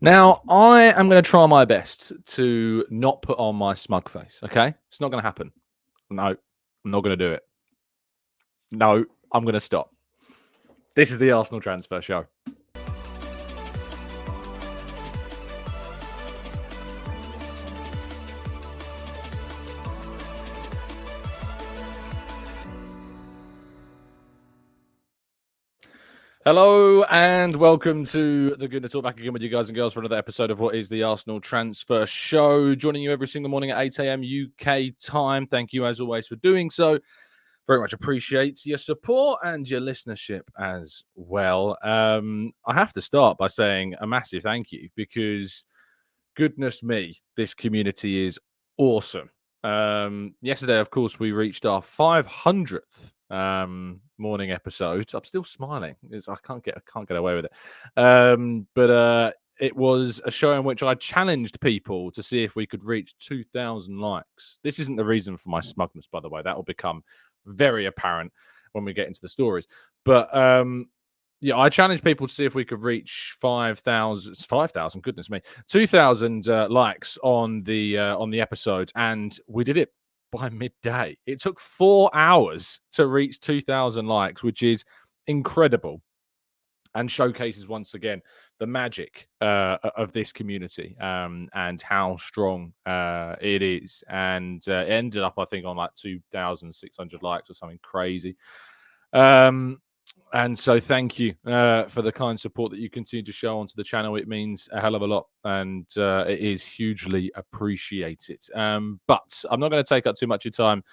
Now, I am going to try my best to not put on my smug face, okay? It's not going to happen. No, I'm not going to do it. No, I'm going to stop. This is the Arsenal Transfer Show. Hello and welcome to the Gooner Talk, back again with you guys and girls for another episode of what is the Arsenal Transfer Show. Joining you every single morning at 8 a.m. UK time. Thank you as always for doing so. Very much appreciate your support and your listenership as well. I have to start by saying a massive thank you because goodness me, this community is awesome. Yesterday, of course, we reached our 500th morning episode. I'm still smiling. I can't get away with it. But it was a show in which I challenged people to see if we could reach 2,000 likes. This isn't the reason for my smugness, by the way. That will become very apparent when we get into the stories. But yeah, I challenged people to see if we could reach 5,000, goodness me, 2,000 likes on the episode, and we did it by midday. It took 4 hours to reach 2,000 likes, which is incredible, and showcases once again the magic of this community and how strong it is. And it ended up, I think, on like 2,600 likes or something crazy. And so thank you for the kind support that you continue to show onto the channel. It means a hell of a lot, and it is hugely appreciated. But I'm not going to take up too much of your time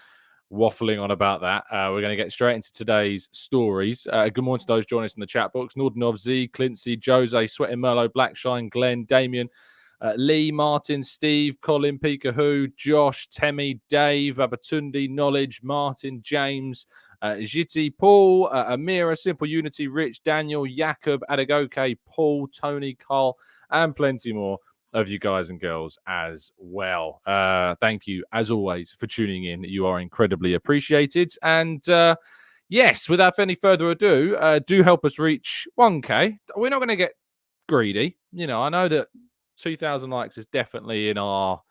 waffling on about that. We're going to get straight into today's stories. Good morning to those joining us in the chat box. Nordenov, Z, Clincy, Jose, Sweating Merlot, Blackshine, Glenn, Damien, Lee, Martin, Steve, Colin, Peekahoo, Josh, Temi, Dave, Abatundi, Knowledge, Martin, James, Jiti, Paul, Amira, Simple Unity, Rich, Daniel, Jakob, Adagoke, Paul, Tony, Carl, and plenty more of you guys and girls as well. Thank you, as always, for tuning in. You are incredibly appreciated. And yes, without any further ado, do help us reach 1K. We're not going to get greedy. You know, I know that 2,000 likes is definitely in our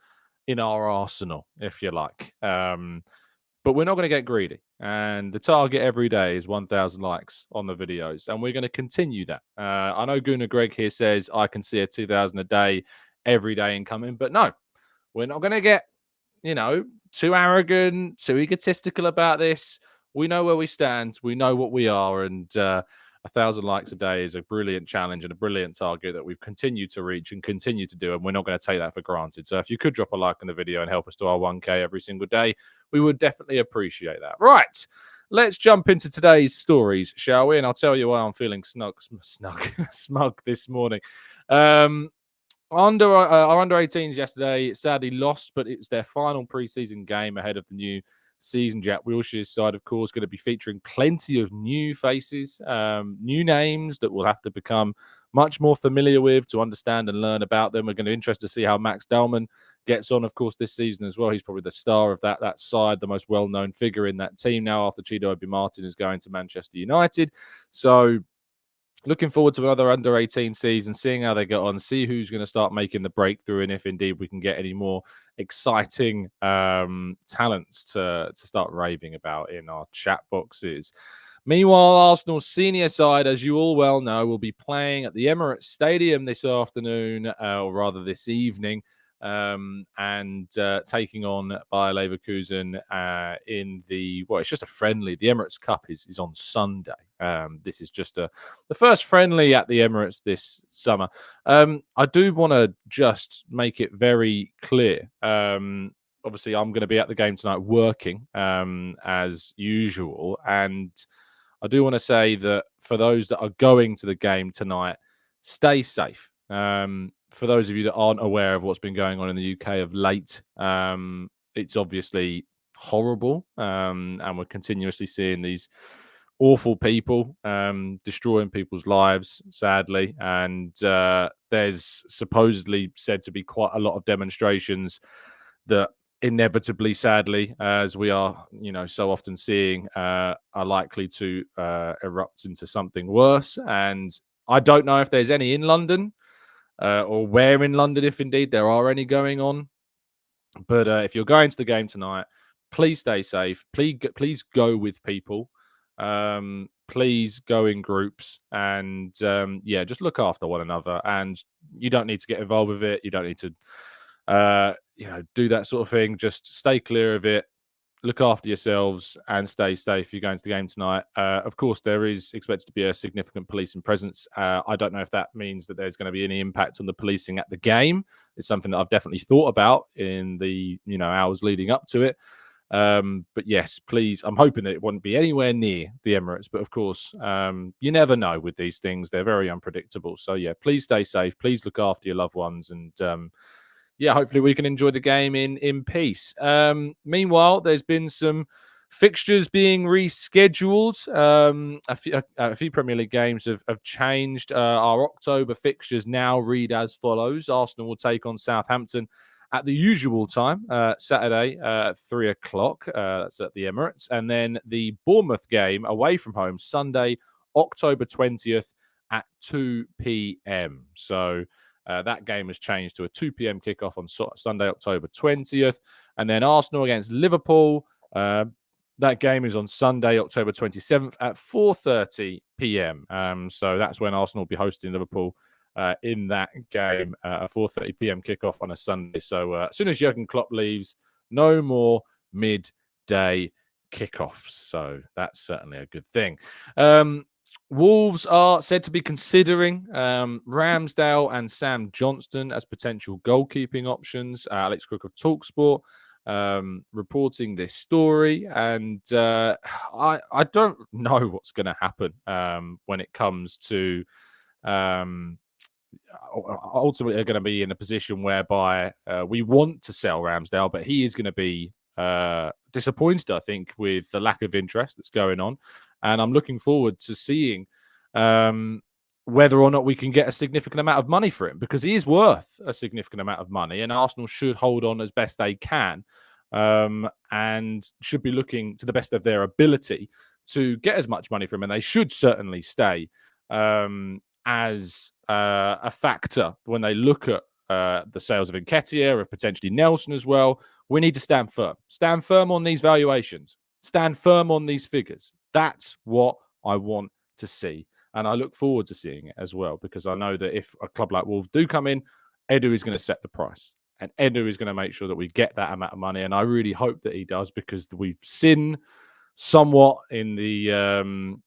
arsenal, if you like. But we're not going to get greedy. And the target every day is 1,000 likes on the videos. And we're going to continue that. I know Gooner Greg here says I can see a 2,000 a day every day incoming. But no, we're not going to get, too arrogant, too egotistical about this. We know where we stand. We know what we are. And 1,000 likes a day is a brilliant challenge and a brilliant target that we've continued to reach and continue to do, and we're not going to take that for granted. So if you could drop a like on the video and help us to our 1K every single day, we would definitely appreciate that. Right, let's jump into today's stories, shall we? And I'll tell you why I'm feeling smug this morning. Our under 18s yesterday sadly lost, but it's their final preseason game ahead of the new season. Jack Wilshere's side, of course, going to be featuring plenty of new faces, new names that we'll have to become much more familiar with to understand and learn about them. We're going to be interested to see how Max Dalman gets on, of course, this season as well. He's probably the star of that side, the most well-known figure in that team now after Chido Obi Martin is going to Manchester United. So looking forward to another under-18 season, seeing how they get on, see who's going to start making the breakthrough, and if indeed we can get any more exciting talents to start raving about in our chat boxes. Meanwhile, Arsenal's senior side, as you all well know, will be playing at the Emirates Stadium this afternoon, or rather this evening, and taking on Bayer Leverkusen in it's just a friendly. The Emirates Cup is on Sunday. This is just the first friendly at the Emirates this summer. I do want to just make it very clear. Obviously, I'm going to be at the game tonight working as usual, and I do want to say that for those that are going to the game tonight, stay safe. For those of you that aren't aware of what's been going on in the UK of late, it's obviously horrible, and we're continuously seeing these awful people destroying people's lives, sadly. And there's supposedly said to be quite a lot of demonstrations that inevitably, sadly, as we are, so often seeing, are likely to erupt into something worse. And I don't know if there's any in London. or where in London, if indeed there are any going on. But if you're going to the game tonight, please stay safe. Please go with people. Please go in groups, and yeah, just look after one another. And you don't need to get involved with it. You don't need to, do that sort of thing. Just stay clear of it. Look after yourselves and stay safe if you're going to the game tonight. Of course, there is expected to be a significant policing presence. I don't know if that means that there's going to be any impact on the policing at the game. It's something that I've definitely thought about in the hours leading up to it. But yes, please, I'm hoping that it won't be anywhere near the Emirates. But of course, you never know with these things. They're very unpredictable. So yeah, please stay safe. Please look after your loved ones, and yeah, hopefully we can enjoy the game in peace. Meanwhile, there's been some fixtures being rescheduled. A few Premier League games have changed. Our October fixtures now read as follows. Arsenal will take on Southampton at the usual time, Saturday at 3 o'clock. That's at the Emirates. And then the Bournemouth game away from home, Sunday, October 20th at 2 p.m. So that game has changed to a 2 p.m. kickoff on Sunday, October 20th. And then Arsenal against Liverpool. That game is on Sunday, October 27th at 4:30 p.m. So that's when Arsenal will be hosting Liverpool in that game, a 4:30 p.m. kickoff on a Sunday. So as soon as Jurgen Klopp leaves, no more midday kickoffs. So that's certainly a good thing. Wolves are said to be considering Ramsdale and Sam Johnston as potential goalkeeping options. Alex Cook of TalkSport reporting this story, and I don't know what's going to happen when it comes to ultimately they're going to be in a position whereby we want to sell Ramsdale, but he is going to be disappointed, I think, with the lack of interest that's going on. And I'm looking forward to seeing whether or not we can get a significant amount of money for him, because he is worth a significant amount of money, and Arsenal should hold on as best they can and should be looking to the best of their ability to get as much money from him. And they should certainly stay as a factor when they look at the sales of Nketiah, of potentially Nelson as well. We need to stand firm. Stand firm on these valuations. Stand firm on these figures. That's what I want to see. And I look forward to seeing it as well, because I know that if a club like Wolves do come in, Edu is going to set the price. And Edu is going to make sure that we get that amount of money. And I really hope that he does, because we've seen somewhat in the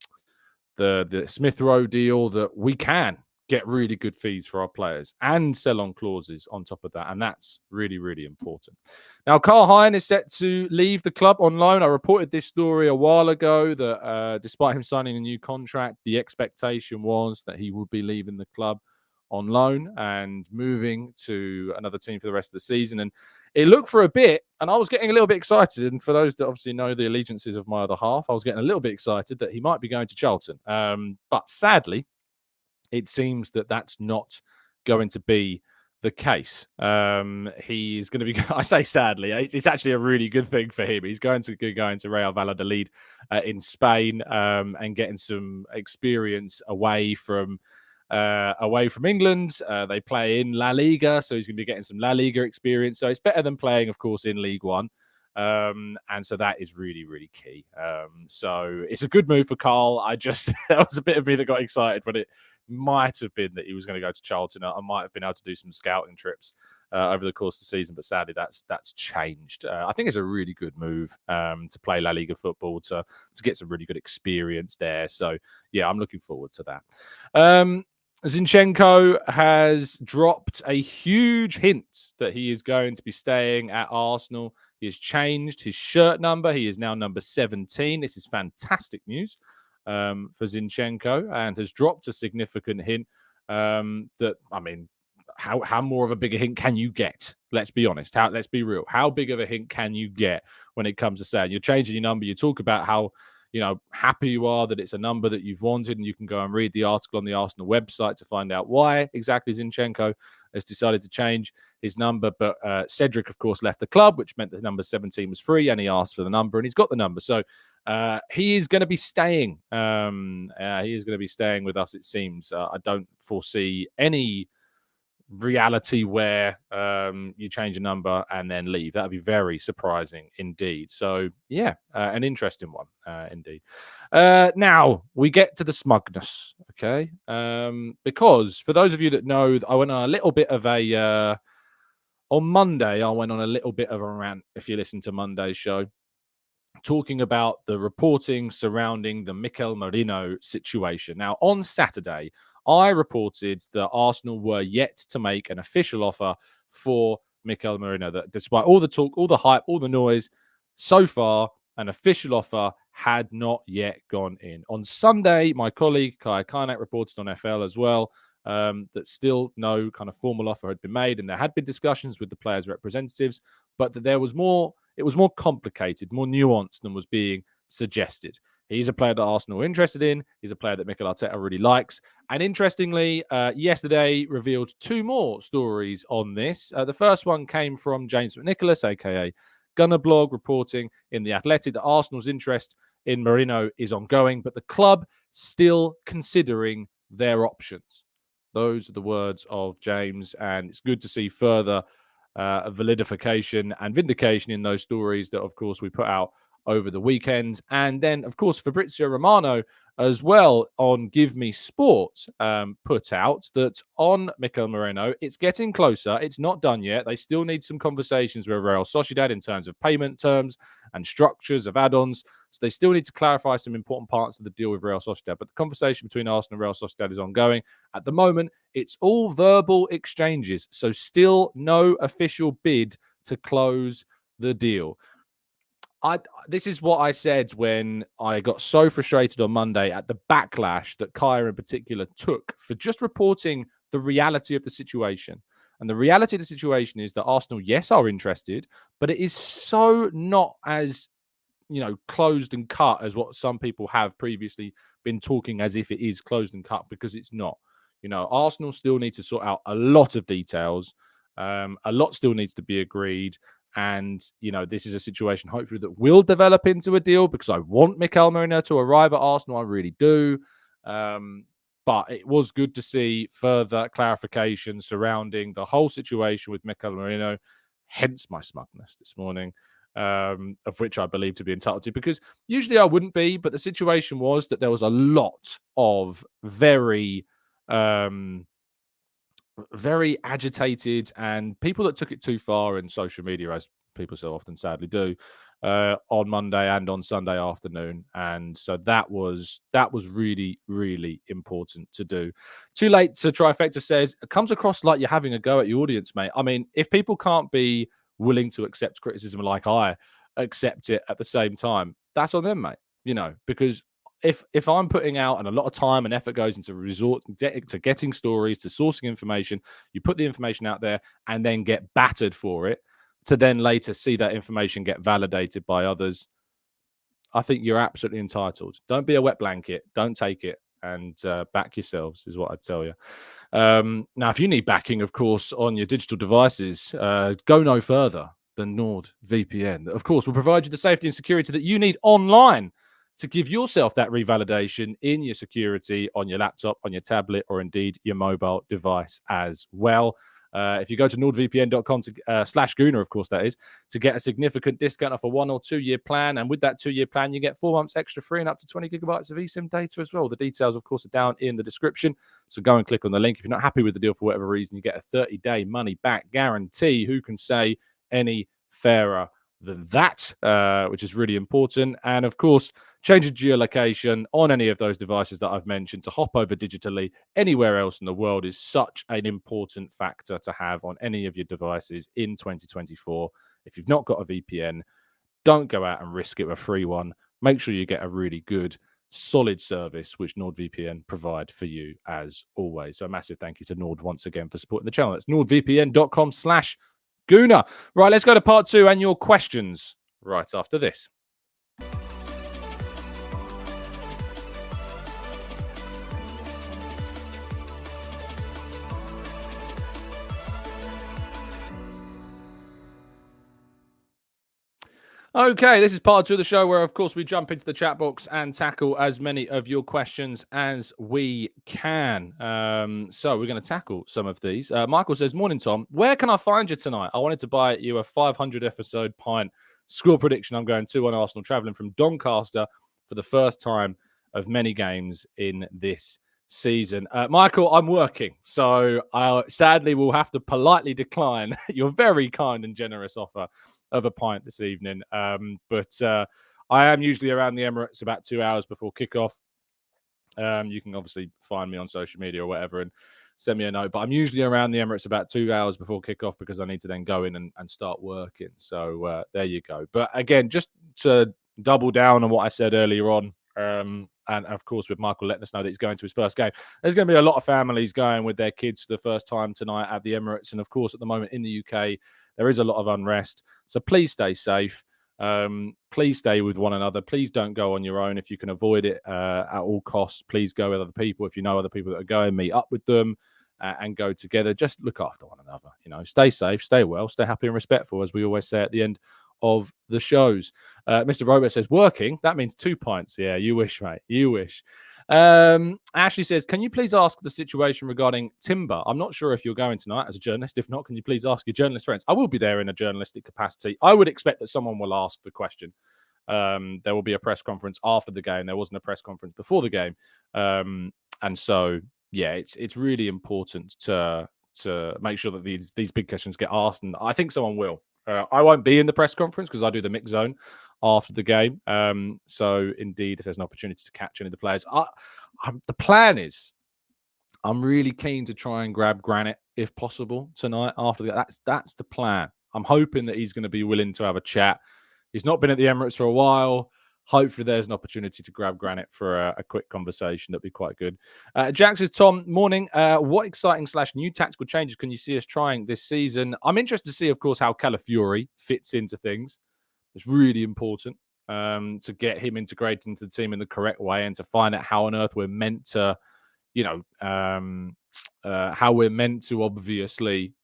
Smith Rowe deal that we can get really good fees for our players and sell on clauses on top of that. And that's really, really important. Now, Karl Hein is set to leave the club on loan. I reported this story a while ago that despite him signing a new contract, the expectation was that he would be leaving the club on loan and moving to another team for the rest of the season. And it looked for a bit, and I was getting a little bit excited. And for those that obviously know the allegiances of my other half, I was getting a little bit excited that he might be going to Charlton. But sadly, it seems that that's not going to be the case. He's going to be, I say sadly, it's actually a really good thing for him. He's going to Real Valladolid in Spain and getting some experience away from England. They play in La Liga, so he's going to be getting some La Liga experience. So it's better than playing, of course, in League One. And so that is really, really key. So it's a good move for Karl. That was a bit of me that got excited when it might have been that he was going to go to Charlton. I might have been able to do some scouting trips over the course of the season, but sadly that's changed. I think it's a really good move to play La Liga football, to get some really good experience there. So yeah, I'm looking forward to that. Zinchenko has dropped a huge hint that he is going to be staying at Arsenal. He has changed his shirt number. He is now number 17. This is fantastic news for Zinchenko, and has dropped a significant hint that, I mean, how more of a bigger hint can you get? Let's be honest. Let's be real. How big of a hint can you get when it comes to saying you're changing your number? You talk about how happy you are that it's a number that you've wanted, and you can go and read the article on the Arsenal website to find out why exactly Zinchenko has decided to change his number. But Cedric, of course, left the club, which meant that number 17 was free, and he asked for the number, and he's got the number. So he is going to be staying. He is going to be staying with us, it seems. I don't foresee any reality where you change a number and then leave. That would be very surprising indeed. So, yeah, an interesting one indeed. Now, we get to the smugness, okay? Because for those of you that know, I went on a little bit of a... on Monday, I went on a little bit of a rant, if you listen to Monday's show, talking about the reporting surrounding the Mikel Merino situation. Now, on Saturday, I reported that Arsenal were yet to make an official offer for Mikel Merino. That despite all the talk, all the hype, all the noise, so far, an official offer had not yet gone in. On Sunday, my colleague Karl Hein reported on FL as well that still no kind of formal offer had been made, and there had been discussions with the players' representatives, but that there was more. It was more complicated, more nuanced than was being suggested. He's a player that Arsenal are interested in. He's a player that Mikel Arteta really likes. And interestingly, yesterday revealed two more stories on this. The first one came from James McNicholas, aka Gunner Blog, reporting in The Athletic that Arsenal's interest in Merino is ongoing, but the club still considering their options. Those are the words of James, and it's good to see further validification and vindication in those stories that, of course, we put out over the weekend. And then, of course, Fabrizio Romano as well on Give Me Sport put out that on Mikel Merino, it's getting closer. It's not done yet. They still need some conversations with Real Sociedad in terms of payment terms and structures of add-ons. So they still need to clarify some important parts of the deal with Real Sociedad. But the conversation between Arsenal and Real Sociedad is ongoing. At the moment, it's all verbal exchanges. So still no official bid to close the deal. This is what I said when I got so frustrated on Monday at the backlash that Kaya in particular took for just reporting the reality of the situation. And the reality of the situation is that Arsenal, yes, are interested, but it is so not as, closed and cut as what some people have previously been talking as if it is closed and cut, because it's not. Arsenal still need to sort out a lot of details. A lot still needs to be agreed. And, this is a situation, hopefully, that will develop into a deal, because I want Mikel Merino to arrive at Arsenal. I really do. But it was good to see further clarification surrounding the whole situation with Mikel Merino, hence my smugness this morning, of which I believe to be entitled to, because usually I wouldn't be. But the situation was that there was a lot of very agitated and people that took it too far in social media, as people so often sadly do, on Monday and on Sunday afternoon. And so that was really, really important to do. Too Late to Trifecta says, it comes across like you're having a go at your audience, mate. I mean, if people can't be willing to accept criticism like I accept it at the same time, that's on them, mate. Because if I'm putting out, and a lot of time and effort goes into to getting stories, to sourcing information, you put the information out there and then get battered for it, to then later see that information get validated by others, I think you're absolutely entitled. Don't be a wet blanket. Don't take it, and back yourselves is what I'd tell you. Now, if you need backing, of course, on your digital devices, go no further than NordVPN. Of course, will provide you the safety and security that you need online to give yourself that revalidation in your security on your laptop, on your tablet, or indeed your mobile device as well. If you go to nordvpn.com /Gooner, of course, that is, to get a significant discount off a 1 or 2 year plan. And with that 2 year plan, you get 4 months extra free and up to 20 gigabytes of eSIM data as well. The details, of course, are down in the description. So go and click on the link. If you're not happy with the deal for whatever reason, you get a 30-day money-back guarantee. Who can say any fairer than that, which is really important. And of course, change your geolocation on any of those devices that I've mentioned to hop over digitally anywhere else in the world is such an important factor to have on any of your devices in 2024. If you've not got a VPN, don't go out and risk it with a free one. Make sure you get a really good, solid service, which NordVPN provide for you as always. So a massive thank you to Nord once again for supporting the channel. That's nordvpn.com/Gooner. Right, let's go to part 2 and your questions right after this. Okay, this is part two of the show where, of course, we jump into the chat box and tackle as many of your questions as we can. So we're going to tackle some of these. Michael says, "Morning, Tom. Where can I find you tonight? I wanted to buy you a 500 episode pint score prediction. I'm going 2-1 Arsenal, travelling from Doncaster for the first time of many games in this season." Michael, I'm working, so I sadly will have to politely decline your very kind and generous offer of a pint this evening. But I am usually around the Emirates about 2 hours before kickoff. You can obviously find me on social media or whatever and send me a note. But I'm usually around the Emirates about 2 hours before kickoff because I need to then go in and start working. So there you go. But again, just to double down on what I said earlier on, and of course, with Michael letting us know that he's going to his first game, there's going to be a lot of families going with their kids for the first time tonight at the Emirates. And of course, at the moment in the UK, there is a lot of unrest. So please stay safe. Please stay with one another. Please don't go on your own if you can avoid it at all costs. Please go with other people. If you know other people that are going, meet up with them and go together. Just look after one another. Stay safe, stay well, stay happy and respectful, as we always say at the end of the shows. Mr. Robert says, "Working? That means 2 pints." Yeah, you wish, mate. You wish. Ashley says, "Can you please ask the situation regarding Timber? I'm not sure if you're going tonight as a journalist. If not, can you please ask your journalist friends?" I will be there in a journalistic capacity. I would expect that someone will ask the question. There will be a press conference after the game. There wasn't a press conference before the game. And so, yeah, it's really important to make sure that these big questions get asked. And I think someone will. I won't be in the press conference because I do the mix zone after the game. So, indeed, if there's an opportunity to catch any of the players, the plan is I'm really keen to try and grab Granit if possible tonight after the game. That's the plan. I'm hoping that he's going to be willing to have a chat. He's not been at the Emirates for a while. Hopefully, there's an opportunity to grab Granit for a quick conversation. That'd be quite good. Jack says, "Tom, morning. What exciting / new tactical changes can you see us trying this season?" I'm interested to see, of course, how Calafiori fits into things. It's really important to get him integrated into the team in the correct way and to find out how on earth we're meant to, how we're meant to obviously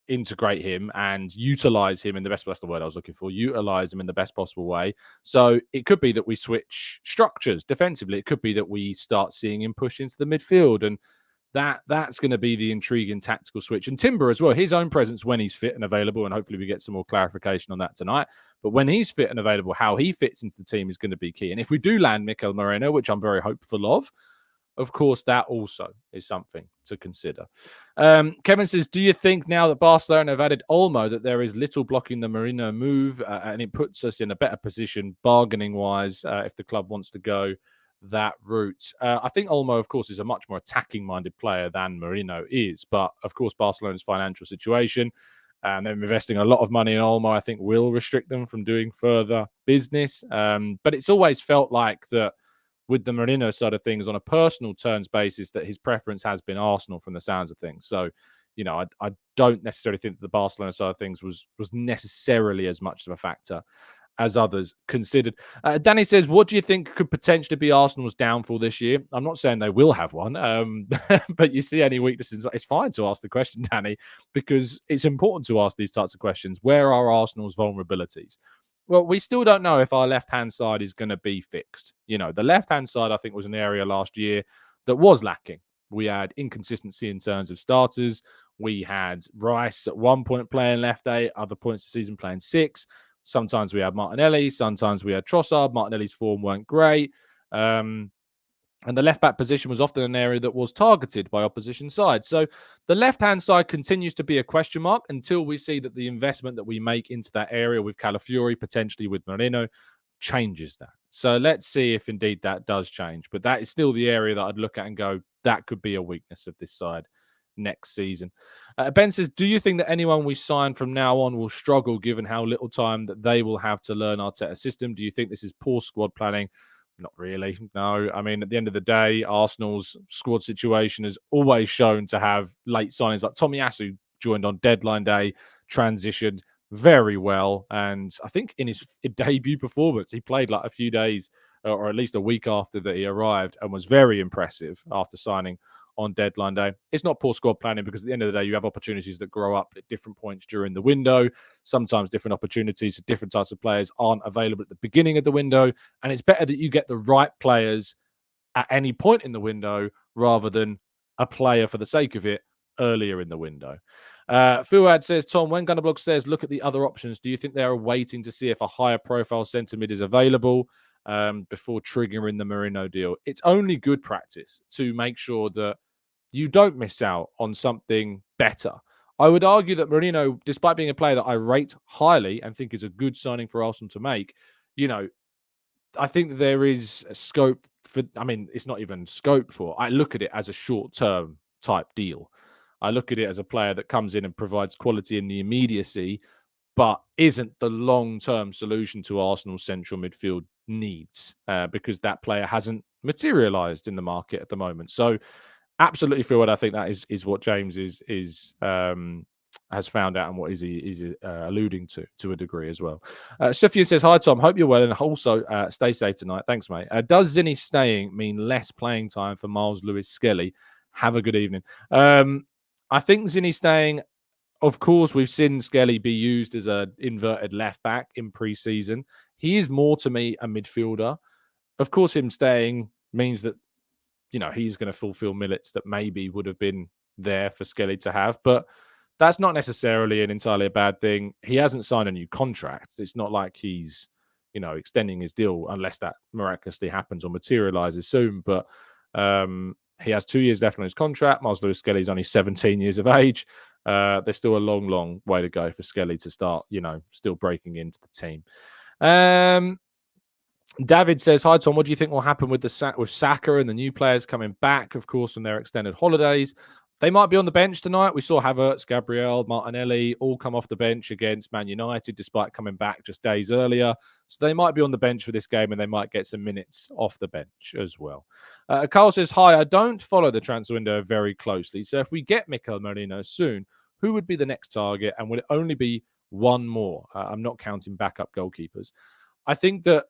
integrate him and utilize him in the best. That's the word I was looking for. Utilize him in the best possible way. So it could be that we switch structures defensively. It could be that we start seeing him push into the midfield, and that's going to be the intriguing tactical switch. And Timber as well, his own presence when he's fit and available, and hopefully we get some more clarification on that tonight. But when he's fit and available, how he fits into the team is going to be key. And if we do land Mikel Merino, which I'm very hopeful of course, that also is something to consider. Kevin says, "Do you think now that Barcelona have added Olmo that there is little blocking the Merino move and it puts us in a better position bargaining-wise if the club wants to go that route?" I think Olmo, of course, is a much more attacking-minded player than Merino is. But, of course, Barcelona's financial situation and them investing a lot of money in Olmo, I think, will restrict them from doing further business. But it's always felt like that with the Merino side of things on a personal terms basis that his preference has been Arsenal from the sounds of things. So, I don't necessarily think that the Barcelona side of things was necessarily as much of a factor as others considered. Danny says, "What do you think could potentially be Arsenal's downfall this year?" I'm not saying they will have one, but you see any weaknesses, it's fine to ask the question, Danny, because it's important to ask these types of questions. Where are Arsenal's vulnerabilities? Well, we still don't know if our left-hand side is going to be fixed. The left-hand side, I think, was an area last year that was lacking. We had inconsistency in terms of starters. We had Rice at one point playing left 8, other points of the season playing 6. Sometimes we had Martinelli. Sometimes we had Trossard. Martinelli's form weren't great. And the left-back position was often an area that was targeted by opposition sides. So the left-hand side continues to be a question mark until we see that the investment that we make into that area with Calafiori, potentially with Merino, changes that. So let's see if indeed that does change. But that is still the area that I'd look at and go, that could be a weakness of this side next season. Ben says, "Do you think that anyone we sign from now on will struggle given how little time that they will have to learn Arteta's system? Do you think this is poor squad planning?" Not really. No. I mean, at the end of the day, Arsenal's squad situation has always shown to have late signings. Like Tomiyasu joined on deadline day, transitioned very well. And I think in his debut performance, he played like a few days or at least a week after that he arrived and was very impressive after signing on deadline day. It's not poor squad planning because at the end of the day, you have opportunities that grow up at different points during the window. Sometimes different opportunities for different types of players aren't available at the beginning of the window. And it's better that you get the right players at any point in the window rather than a player for the sake of it earlier in the window. Fuad says, Tom, when Gunnerblog says look at the other options, do you think they are waiting to see if a higher profile centre mid is available before triggering the Merino deal? It's only good practice to make sure that you don't miss out on something better. I would argue that Merino, despite being a player that I rate highly and think is a good signing for Arsenal to make, I think there is a scope for, it's not even scope for, I look at it as a short-term type deal. I look at it as a player that comes in and provides quality in the immediacy, but isn't the long-term solution to Arsenal's central midfield needs because that player hasn't materialised in the market at the moment. So absolutely feel what I think that is what James has found out and what he's alluding to a degree as well. Sophia says, hi, Tom. Hope you're well and also stay safe tonight. Thanks, mate. Does Zinni staying mean less playing time for Miles Lewis-Skelly? Have a good evening. I think Zinni staying, of course, we've seen Skelly be used as an inverted left back in pre-season. He is more to me a midfielder. Of course, him staying means that he's going to fulfill minutes that maybe would have been there for Skelly to have. But that's not necessarily entirely a bad thing. He hasn't signed a new contract. It's not like he's, extending his deal unless that miraculously happens or materializes soon. But he has 2 years left on his contract. Miles Lewis-Skelly is only 17 years of age. There's still a long, long way to go for Skelly to start, still breaking into the team. David says, hi, Tom. What do you think will happen with Saka and the new players coming back, of course, from their extended holidays? They might be on the bench tonight. We saw Havertz, Gabriel, Martinelli all come off the bench against Man United, despite coming back just days earlier. So they might be on the bench for this game and they might get some minutes off the bench as well. Carl says, hi, I don't follow the transfer window very closely. So if we get Mikel Merino soon, who would be the next target? And will it only be one more? I'm not counting backup goalkeepers. I think that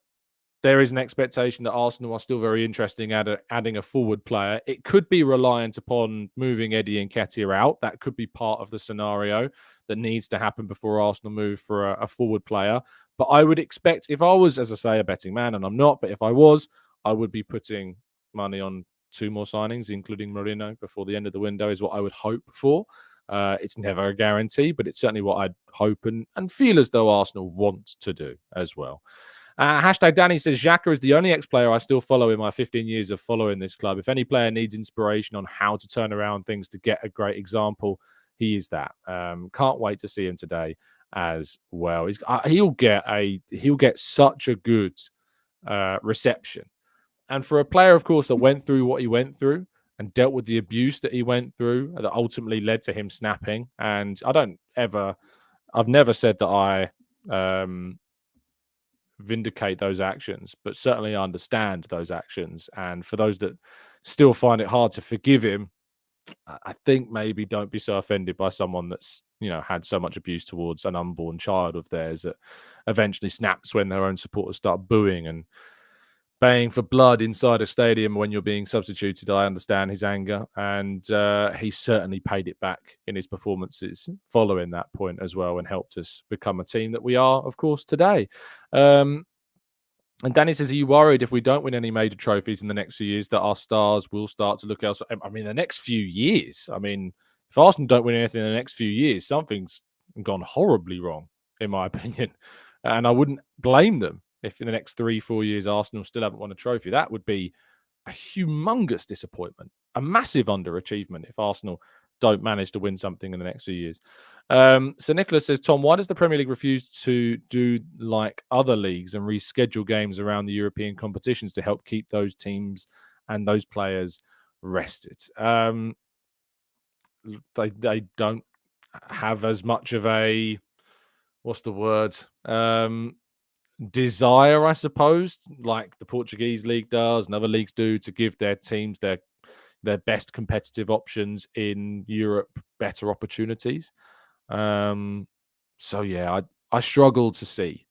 there is an expectation that Arsenal are still very interested in adding a forward player. It could be reliant upon moving Eddie Nketiah out. That could be part of the scenario that needs to happen before Arsenal move for a forward player. But I would expect, if I was, as I say, a betting man, and I'm not, but if I was, I would be putting money on 2 more signings, including Merino, before the end of the window is what I would hope for. It's never a guarantee, but it's certainly what I'd hope and feel as though Arsenal want to do as well. Hashtag Danny says, Xhaka is the only ex-player I still follow in my 15 years of following this club. If any player needs inspiration on how to turn around things to get a great example, he is that. Can't wait to see him today as well. He'll get such a good reception. And for a player, of course, that went through what he went through and dealt with the abuse that he went through that ultimately led to him snapping. And I've never said that I vindicate those actions, but certainly understand those actions. And for those that still find it hard to forgive him, I think maybe don't be so offended by someone that's had so much abuse towards an unborn child of theirs that eventually snaps when their own supporters start booing and baying for blood inside a stadium when you're being substituted. I understand his anger, and he certainly paid it back in his performances following that point as well, and helped us become a team that we are, of course, today. And Danny says, are you worried if we don't win any major trophies in the next few years that our stars will start to look elsewhere? I mean, the next few years. I mean, if Arsenal don't win anything in the next few years, something's gone horribly wrong, in my opinion. And I wouldn't blame them if in the next 3-4 years Arsenal still haven't won a trophy. That would be a humongous disappointment, a massive underachievement if Arsenal don't manage to win something in the next few years. So Nicholas says, Tom, why does the Premier League refuse to do like other leagues and reschedule games around the European competitions to help keep those teams and those players rested? They don't have as much of a, what's the word? Desire, I suppose, like the Portuguese league does and other leagues do, to give their teams their best competitive options in Europe better opportunities. So yeah, I struggle to see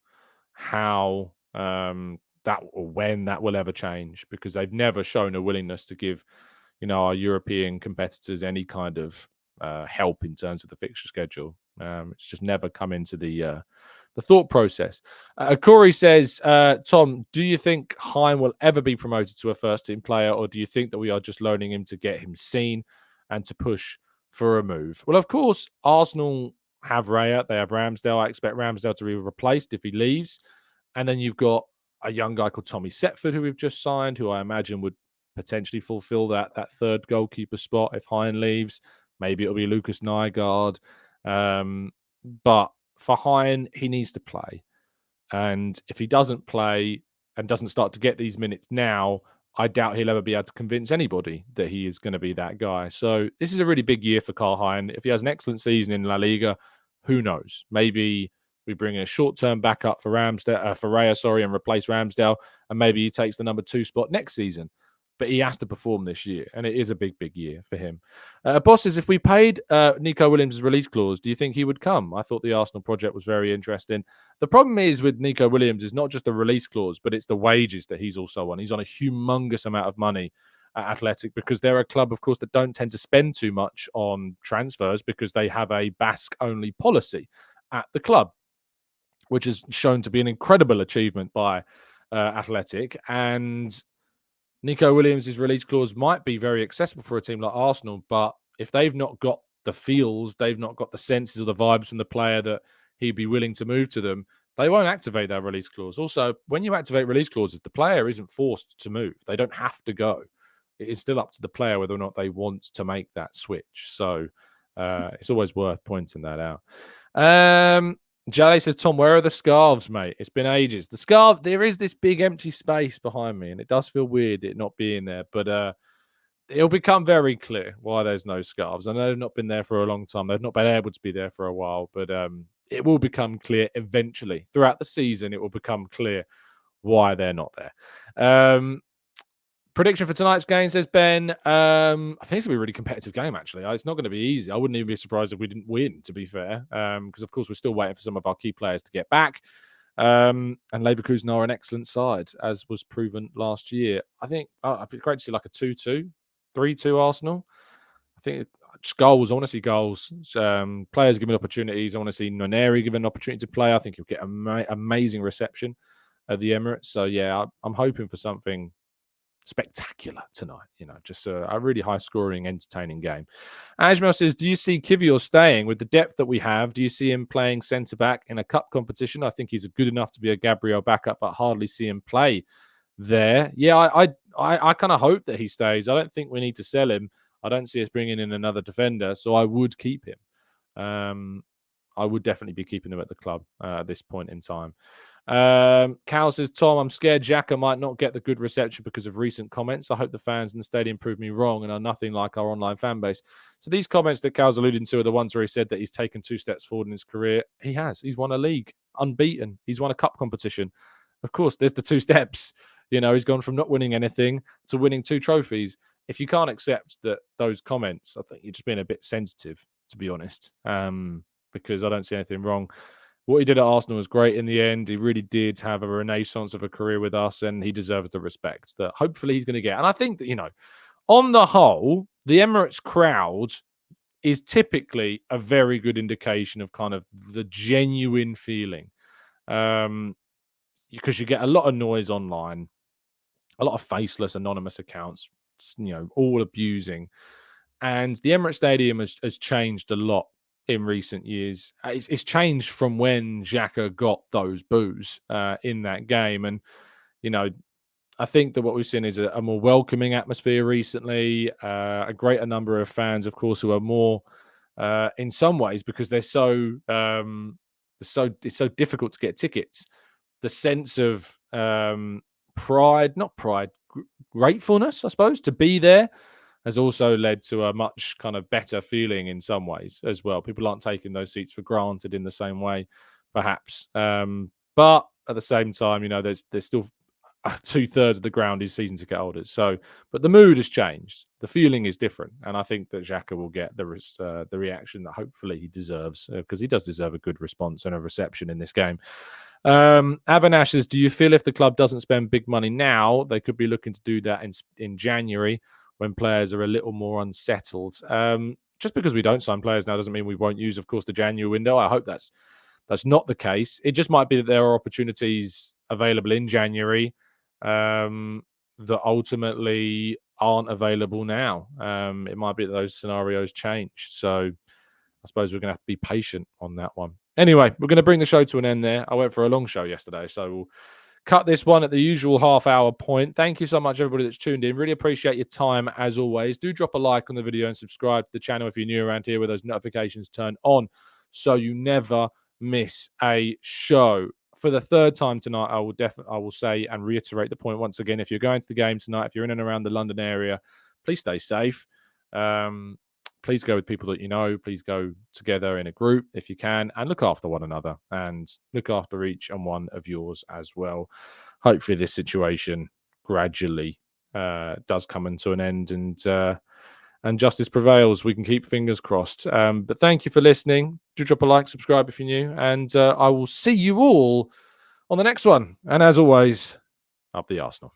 how that or when that will ever change, because they've never shown a willingness to give our European competitors any kind of help in terms of the fixture schedule. It's just never come into the thought process. Corey says, Tom, do you think Hein will ever be promoted to a first-team player, or do you think that we are just loaning him to get him seen and to push for a move? Well, of course, Arsenal have Raya, they have Ramsdale. I expect Ramsdale to be replaced if he leaves. And then you've got a young guy called Tommy Setford, who we've just signed, who I imagine would potentially fulfill that third goalkeeper spot if Hein leaves. Maybe it'll be Lucas Nygaard. But for Hein, he needs to play. And if he doesn't play and doesn't start to get these minutes now, I doubt he'll ever be able to convince anybody that he is going to be that guy. So this is a really big year for Karl Hein. If he has an excellent season in La Liga, who knows? Maybe we bring in a short-term backup for Raya, and replace Ramsdale, and maybe he takes the number 2 spot next season. But he has to perform this year, and it is a big, big year for him. Boss says, if we paid Nico Williams' release clause, do you think he would come? I thought the Arsenal project was very interesting. The problem is with Nico Williams is not just the release clause, but it's the wages that he's also on. He's on a humongous amount of money at Athletic because they're a club, of course, that don't tend to spend too much on transfers because they have a Basque-only policy at the club, which is shown to be an incredible achievement by Athletic. And Nico Williams' release clause might be very accessible for a team like Arsenal, but if they've not got the feels, they've not got the senses or the vibes from the player that he'd be willing to move to them, they won't activate that release clause. Also, when you activate release clauses, the player isn't forced to move. They don't have to go. It is still up to the player whether or not they want to make that switch. So it's always worth pointing that out. Jale says, Tom, where are the scarves, mate? It's been ages. The scarf, there is this big empty space behind me, and it does feel weird it not being there, but it'll become very clear why there's no scarves. I know they've not been there for a long time. They've not been able to be there for a while, but it will become clear eventually. Throughout the season, it will become clear why they're not there. Prediction for tonight's game, says Ben. I think it's going to be a really competitive game, actually. It's not going to be easy. I wouldn't even be surprised if we didn't win, to be fair, because, of course, we're still waiting for some of our key players to get back. And Leverkusen are an excellent side, as was proven last year. I think it'd be great to see like a 2-2, 3-2 Arsenal. I think just goals. I want to see goals. Players given opportunities. I want to see Noneri given an opportunity to play. I think he'll get amazing reception at the Emirates. So, yeah, I'm hoping for something spectacular tonight, just a really high-scoring, entertaining game. Ajmal says, do you see Kivior staying with the depth that we have? Do you see him playing centre-back in a cup competition? I think he's good enough to be a Gabriel backup, but hardly see him play there. Yeah, I kind of hope that he stays. I don't think we need to sell him. I don't see us bringing in another defender, so I would keep him. I would definitely be keeping him at the club at this point in time. Cal says, Tom, I'm scared Xhaka might not get the good reception because of recent comments. I hope the fans in the stadium prove me wrong and are nothing like our online fan base. So these comments that Cal's alluding to are the ones where he said that he's taken 2 steps forward in his career. He has. He's won a league, unbeaten. He's won a cup competition. Of course, there's the 2 steps. He's gone from not winning anything to winning 2 trophies. If you can't accept those comments, I think you're just being a bit sensitive, to be honest, because I don't see anything wrong. What he did at Arsenal was great in the end. He really did have a renaissance of a career with us, and he deserves the respect that hopefully he's going to get. And I think that, on the whole, the Emirates crowd is typically a very good indication of kind of the genuine feeling. Because you get a lot of noise online, a lot of faceless, anonymous accounts, all abusing. And the Emirates Stadium has changed a lot in recent years. It's changed from when Xhaka got those boos in that game. And, I think that what we've seen is a more welcoming atmosphere recently, a greater number of fans, of course, who are more, in some ways, because it's so difficult to get tickets. The sense of gratefulness, I suppose, to be there has also led to a much kind of better feeling in some ways as well. People aren't taking those seats for granted in the same way, perhaps. But at the same time, there's still 2/3 of the ground is season ticket holders. So, but the mood has changed. The feeling is different. And I think that Xhaka will get the reaction that hopefully he deserves, because he does deserve a good response and a reception in this game. Avanash says, do you feel if the club doesn't spend big money now, they could be looking to do that in January, when players are a little more unsettled. Just because we don't sign players now doesn't mean we won't use, of course, the January window. I hope that's not the case. It just might be that there are opportunities available in January that ultimately aren't available now. It might be that those scenarios change. So I suppose we're going to have to be patient on that one. Anyway, we're going to bring the show to an end there. I went for a long show yesterday, so we'll cut this one at the usual half-hour point. Thank you so much, everybody that's tuned in. Really appreciate your time, as always. Do drop a like on the video and subscribe to the channel if you're new around here, with those notifications turned on so you never miss a show. For the third time tonight, I will say and reiterate the point once again. If you're going to the game tonight, if you're in and around the London area, please stay safe. Please go with people that you know. Please go together in a group if you can, and look after one another and look after each and one of yours as well. Hopefully this situation gradually does come into an end and justice prevails. We can keep fingers crossed. But thank you for listening. Do drop a like, subscribe if you're new, and I will see you all on the next one. And as always, up the Arsenal.